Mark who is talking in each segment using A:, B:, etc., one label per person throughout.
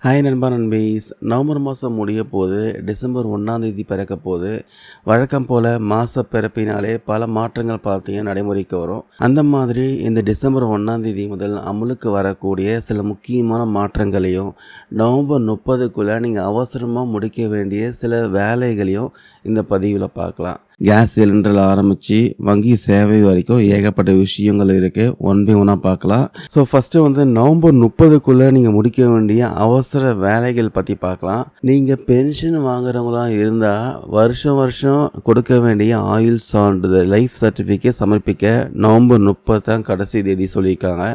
A: Hi நண்பா நண்பீஸ். November மாதம் முடிய போது, டிசம்பர் 1 பிறக்க போது. வழக்கம் போல் மாத பிறப்பினாலே பல மாற்றங்கள் பார்த்தீங்கன்னா நடைமுறைக்கு வரும். அந்த மாதிரி இந்த டிசம்பர் 1 முதல் அமலுக்கு வரக்கூடிய சில முக்கியமான மாற்றங்களையும், நவம்பர் 30க்குள்ளே நீங்கள் அவசரமாக முடிக்க வேண்டிய சில வேலைகளையும் இந்த பதிவில் பார்க்கலாம். கேஸ் சிலிண்டரில் ஆரம்பித்து வங்கி சேவை வரைக்கும் ஏகப்பட்ட விஷயங்கள் இருக்குது. ஒன் பை ஒன்னாக பார்க்கலாம். ஸோ ஃபஸ்ட்டு வந்து நவம்பர் 30க்குள்ளே நீங்கள் முடிக்க வேண்டிய அவசர வேலைகள் பற்றி பார்க்கலாம். நீங்கள் பென்ஷன் வாங்குறவங்களா இருந்தால் வருஷம் கொடுக்க வேண்டிய ஆயுள் சான்றிதழ் லைஃப் சர்டிஃபிகேட் சமர்ப்பிக்க நவம்பர் 30 தான் கடைசி தேதி சொல்லியிருக்காங்க.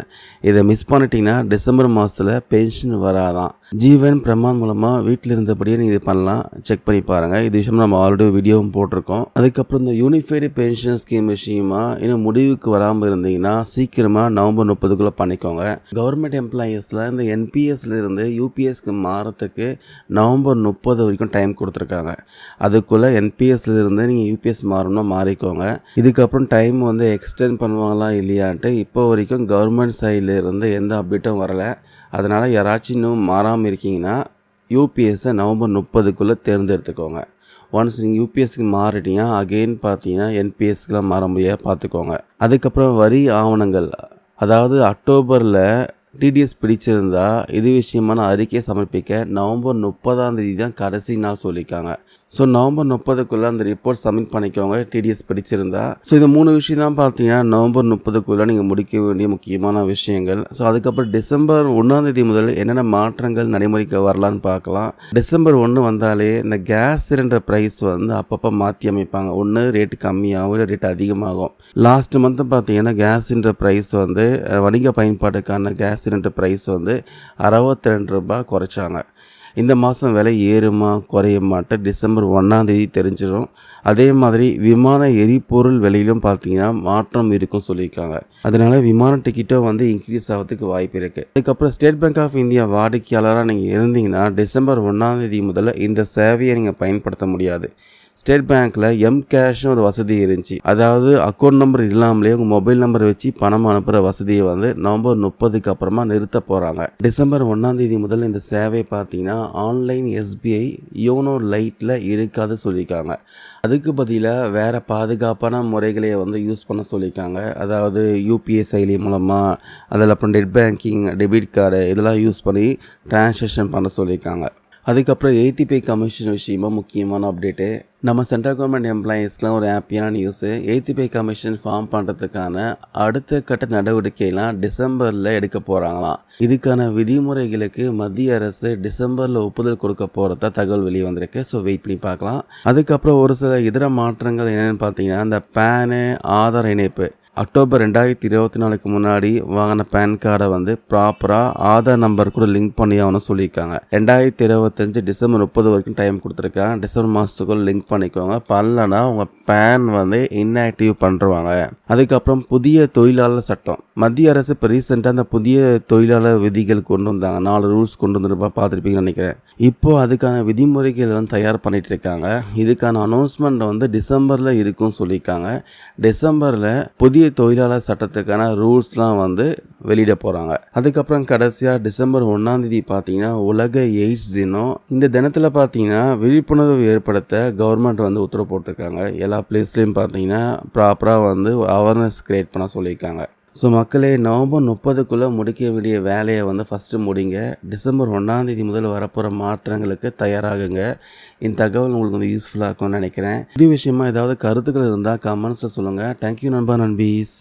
A: இதை மிஸ் பண்ணிட்டீங்கன்னா டிசம்பர் மாதத்தில் பென்ஷன் வராதான். ஜீவன் பிரமான் மூலமாக வீட்டில் இருந்தபடியே நீங்கள் இது பண்ணலாம். செக் பண்ணி பாருங்கள். இது விஷயம் நம்ம ஆல்ரெடி வீடியோவும் போட்டிருக்கோம். அதுக்கப்புறம் இந்த யூனிஃபைடு பென்ஷன் ஸ்கீம் விஷயமா இன்னும் முடிவுக்கு வராமல் இருந்தீங்கன்னா சீக்கிரமாக நவம்பர் 30க்குள்ளே பண்ணிக்கோங்க. கவர்மெண்ட் எம்ப்ளாயீஸில் இந்த என்பிஎஸ்லேருந்து யூபிஎஸ்க்கு மாறத்துக்கு நவம்பர் 30 வரைக்கும் டைம் கொடுத்துருக்காங்க. அதுக்குள்ளே என்பிஎஸ்லேருந்து நீங்கள் யூபிஎஸ் மாறணும்னா மாறிக்கோங்க. இதுக்கப்புறம் டைம் வந்து எக்ஸ்டெண்ட் பண்ணுவாங்களா இல்லையான்ட்டு இப்போ வரைக்கும் கவர்மெண்ட் சைட்லேருந்து எந்த அப்டேட்டும் வரலை. அதனால் யாராச்சும் இன்னும் மாறாமல் இருக்கீங்கன்னா யூபிஎஸ்ஸை நவம்பர் 30க்குள்ளே தேர்ந்தெடுத்துக்கோங்க. ஒன்ஸ் நீங்கள் யூபிஎஸ்க்கு மாறிட்டீங்கன்னா அகெயின் பார்த்தீங்கன்னா என்பிஎஸ்க்குலாம் மாற முடியாது, பார்த்துக்கோங்க. அதுக்கப்புறம் வரி ஆவணங்கள், அதாவது அக்டோபரில் டிடிஎஸ் பிடிச்சிருந்தா இது விஷயமான அறிக்கையை சமர்ப்பிக்க நவம்பர் 30 தான் கடைசி நாள் சொல்லியிருக்காங்க. ஸோ நவம்பர் 30க்குள்ளே அந்த ரிப்போர்ட் சப்மிட் பண்ணிக்கோங்க டிடிஎஸ் பிடிச்சிருந்தா. ஸோ இது 3 விஷயம் தான் பார்த்தீங்கன்னா நவம்பர் 30க்குள்ளே நீங்கள் முடிக்க வேண்டிய முக்கியமான விஷயங்கள். ஸோ அதுக்கப்புறம் டிசம்பர் 1 முதல் என்னென்ன மாற்றங்கள் நடைமுறைக்கு வரலான்னு பார்க்கலாம். டிசம்பர் 1 வந்தாலே இந்த கேஸ் சிலிண்டர் ப்ரைஸ் வந்து அப்பப்போ மாற்றி அமைப்பாங்க. ஒன்று ரேட்டு கம்மியாகும், இல்லை ரேட்டு அதிகமாகும். லாஸ்ட் மந்த்து பார்த்தீங்கன்னா கேஸ் சிலிண்டர் ப்ரைஸ் வந்து வணிக பயன்பாட்டுக்கான கேஸ் சிலிண்டர் ப்ரைஸ் வந்து ₹62 குறைச்சாங்க. இந்த மாதம் விலை ஏறுமா குறையுமாட்டு டிசம்பர் 1 தெரிஞ்சிடும். அதே மாதிரி விமான எரிபொருள் விலையிலும் பார்த்தீங்கன்னா மாற்றம் இருக்கும் சொல்லியிருக்காங்க. அதனால் விமான டிக்கெட்டும் வந்து இன்க்ரீஸ் ஆகிறதுக்கு வாய்ப்பு இருக்குது. அதுக்கப்புறம் ஸ்டேட் பேங்க் ஆஃப் இந்தியா வாடிக்கையாளராக நீங்கள் இருந்தீங்கன்னா டிசம்பர் 1 முதல்ல இந்த சேவையை நீங்கள் பயன்படுத்த முடியாது. ஸ்டேட் பேங்க்கில் எம்கேஷ்னு ஒரு வசதி இருந்துச்சு. அதாவது அக்கௌண்ட் நம்பர் இல்லாமலே உங்கள் மொபைல் நம்பர் வச்சு பணம் அனுப்புகிற வசதியை வந்து நவம்பர் 30க்கு அப்புறமா நிறுத்த போகிறாங்க. டிசம்பர் 1 முதல் இந்த சேவை பார்த்தீங்கன்னா ஆன்லைன் எஸ்பிஐ யோனோ லைட்டில் இருக்காது சொல்லியிருக்காங்க. அதுக்கு பதிலாக வேறு பாதுகாப்பான முறைகளை வந்து யூஸ் பண்ண சொல்லியிருக்காங்க. அதாவது யூபிஐ செயலி மூலமாக, அதில் அப்புறம் நெட் பேங்கிங், டெபிட் கார்டு இதெல்லாம் யூஸ் பண்ணி டிரான்சாக்ஷன் பண்ண சொல்லியிருக்காங்க. அதுக்கப்புறம் 8th பே கமிஷன் விஷயமா முக்கியமான அப்டேட்டு. நம்ம சென்ட்ரல் கவர்மெண்ட் எம்ப்ளாயீஸ்லாம் ஒரு ஹாப்பியான news. 8th pay commission form பண்ணுறதுக்கான அடுத்த கட்ட நடவடிக்கைலாம் டிசம்பரில் எடுக்க போகிறாங்களாம். இதுக்கான விதிமுறைகளுக்கு மத்திய அரசு டிசம்பரில் ஒப்புதல் கொடுக்க போகிறதா தகவல் வெளியே வந்திருக்கு. ஸோ வெயிட் பண்ணி பார்க்கலாம். அதுக்கப்புறம் ஒரு சில இதர மாற்றங்கள் என்னென்னு பார்த்தீங்கன்னா, இந்த பேனு ஆதார் இணைப்பு அக்டோபர் 2024க்கு முன்னாடி வாங்கின பேன் கார்டை வந்து ப்ராப்பராக ஆதார் நம்பர் கூட லிங்க் பண்ணி ஆகணும் சொல்லியிருக்காங்க. 2025 டிசம்பர் 30 வரைக்கும் டைம் கொடுத்துருக்காங்க. டிசம்பர் மாதத்துக்குள்ள லிங்க் பண்ணிக்கோங்க. பண்ணலன்னா உங்கள் பேன் வந்து இன்ஆக்டிவ் பண்ணுறாங்க. அதுக்கப்புறம் புதிய தொழிலாளர் சட்டம். மத்திய அரசு இப்போ ரீசெண்டாக அந்த புதிய தொழிலாளர் விதிகள் கொண்டு வந்தாங்க. 4 ரூல்ஸ் கொண்டு வந்துருப்பா பார்த்துருப்பீங்கன்னு நினைக்கிறேன். இப்போது அதுக்கான விதிமுறைகள் வந்து தயார் பண்ணிட்டு இருக்காங்க. இதுக்கான அனௌன்ஸ்மெண்ட் வந்து டிசம்பரில் இருக்குன்னு சொல்லியிருக்காங்க. டிசம்பரில் புதிய தொழிலாளர் சட்டத்துக்கான ரூல்ஸ்லாம் வந்து வெளியிட போகிறாங்க. அதுக்கப்புறம் கடைசியாக டிசம்பர் 1 பார்த்தீங்கன்னா உலக எய்ட்ஸ் தினம். இந்த தினத்தில் பார்த்தீங்கன்னா விழிப்புணர்வு ஏற்படுத்த கவர்மெண்ட் வந்து உத்தரவு போட்டிருக்காங்க. எல்லா பிளேஸ்லையும் பார்த்தீங்கன்னா ப்ராப்பராக வந்து அவேர்னஸ் கிரியேட் பண்ண சொல்லியிருக்காங்க. ஸோ மக்களே, நவம்பர் 30க்குள்ளே முடிக்க வேண்டிய வேலையை வந்து ஃபஸ்ட்டு முடிங்க. டிசம்பர் 1 முதல் வரப்போகிற மாற்றங்களுக்கு தயாராகுங்க. இந்த தகவல் உங்களுக்கு வந்து யூஸ்ஃபுல்லாக இருக்கும்னு நினைக்கிறேன். இது விஷயமா ஏதாவது கருத்துக்கள் இருந்தால் கமெண்ட்ஸில் சொல்லுங்கள். தேங்க்யூ நண்பா நண்பீஸ்.